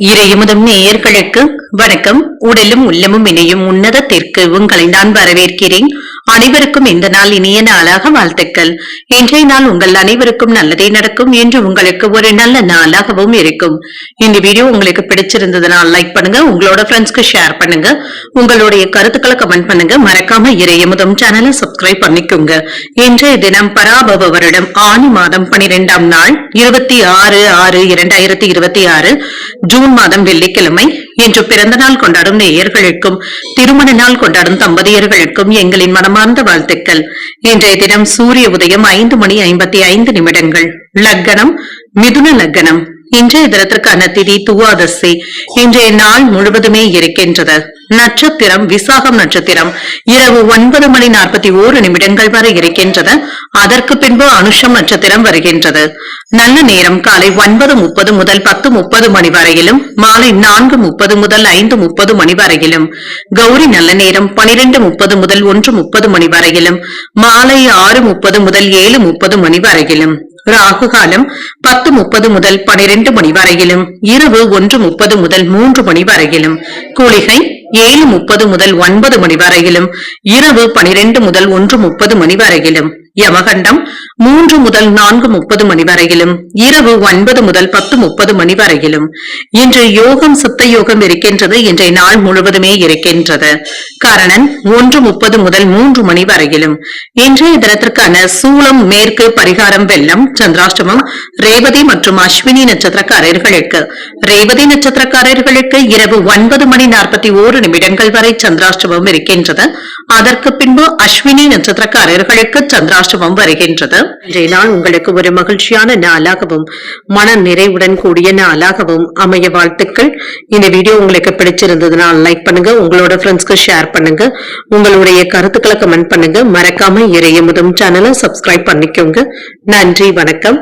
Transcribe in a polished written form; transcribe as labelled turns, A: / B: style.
A: இறையமுதம் நேயர்களுக்கு வணக்கம். உடலும் உள்ளமும் இணையும் உன்னதத்திற்கு உங்களை நான் வரவேற்கிறேன். அனைவருக்கும் இந்த நாள் இனிய நாளாக வாழ்த்துக்கள். இன்றைய நாள் உங்கள் அனைவருக்கும் நல்லதே நடக்கும் என்று உங்களுக்கு ஒரு நல்ல நாளாகவும் இருக்கும். இந்த வீடியோ உங்களுக்கு பிடிச்சிருந்ததுனால் லைக் பண்ணுங்க, உங்களோட ஃப்ரெண்ட்ஸ்க்கு ஷேர் பண்ணுங்க, உங்களுடைய கருத்துக்களை கமெண்ட் பண்ணுங்க. மறக்காம இறையமுதம் சேனலை சப்ஸ்கிரைப் பண்ணிக்கோங்க. இன்றைய தினம் பராபவ வருடம் ஆனி மாதம் 12ஆம் நாள் 26/6/2026 ஜூன் மாதம் வெள்ளிக்கிழமை. இன்று பிறந்த நாள் கொண்டாடும் நேயர்களுக்கும் திருமண நாள் கொண்டாடும் தம்பதியர்களுக்கும் எங்களின் மனமார்ந்த வாழ்த்துக்கள். இன்றைய தினம் சூரிய உதயம் 5:55. லக்னம் மிதுன லக்னம். இன்றைய தினத்திற்கான திதி துவாதசி. இன்றைய நாள் முழுவதுமே இருக்கின்றது. நட்சத்திரம் விசாகம் நட்சத்திரம் இரவு 9:41 வரை இருக்கின்றது. அதற்கு பின்பு அனுஷம் நட்சத்திரம் வருகின்றது. நல்ல நேரம் காலை 9:30 முதல் 10:30 மணி வரையிலும், மாலை 4:30 முதல் 5:30 மணி வரையிலும். கௌரி நல்ல நேரம் 12:30 முதல் 1:30 மணி வரையிலும், மாலை 6:30 முதல் 7:30 மணி வரையிலும். ராகு காலம் 10:30 முதல் 12 மணி வரையிலும், இரவு 1:30 முதல் 3 மணி வரையிலும். கூலிகை 7:30 முதல் 9 மணி வரையிலும், இரவு 12 முதல் 1:30 மணி வரையிலும். யமகண்டம் 3 முதல் 4:30 மணி வரையிலும், இரவு 9 முதல் 10:30 மணி வரையிலும். இன்று யோகம் சித்த யோகம் இருக்கின்றது. இன்றைய நாள் முழுவதுமே இருக்கின்றது. கரணன் 1:30 முதல் 3 மணி வரையிலும். இன்றைய தினத்திற்கான சூலம் மேற்கு, பரிகாரம் வெள்ளம். சந்திராஷ்டமம் ரேவதி மற்றும் அஸ்வினி நட்சத்திரக்காரர்களுக்கு. ரேவதி நட்சத்திரக்காரர்களுக்கு இரவு 9:41 வரை சந்திராஷ்டமம் இருக்கின்றது. அதற்கு பின்பு அஸ்வினி நட்சத்திரக்காரர்களுக்கு சந்திராஷ்டமம் வருகின்றது. இன்றைய நாள் உங்களுக்கு ஒரு மகிழ்ச்சியான நாளாகவும் மன நிறைவுடன் கூடிய நாளாகவும் அமைய வாழ்த்துக்கள். இந்த வீடியோ உங்களுக்கு பிடிச்சிருந்ததுனால் லைக் பண்ணுங்க, உங்களோட ஃப்ரெண்ட்ஸ்க்கு ஷேர் பண்ணுங்க, உங்களுடைய கருத்துக்களை கமெண்ட் பண்ணுங்க. மறக்காம இறையமுதம் சேனலை சப்ஸ்கிரைப் பண்ணிக்கோங்க. நன்றி, வணக்கம்.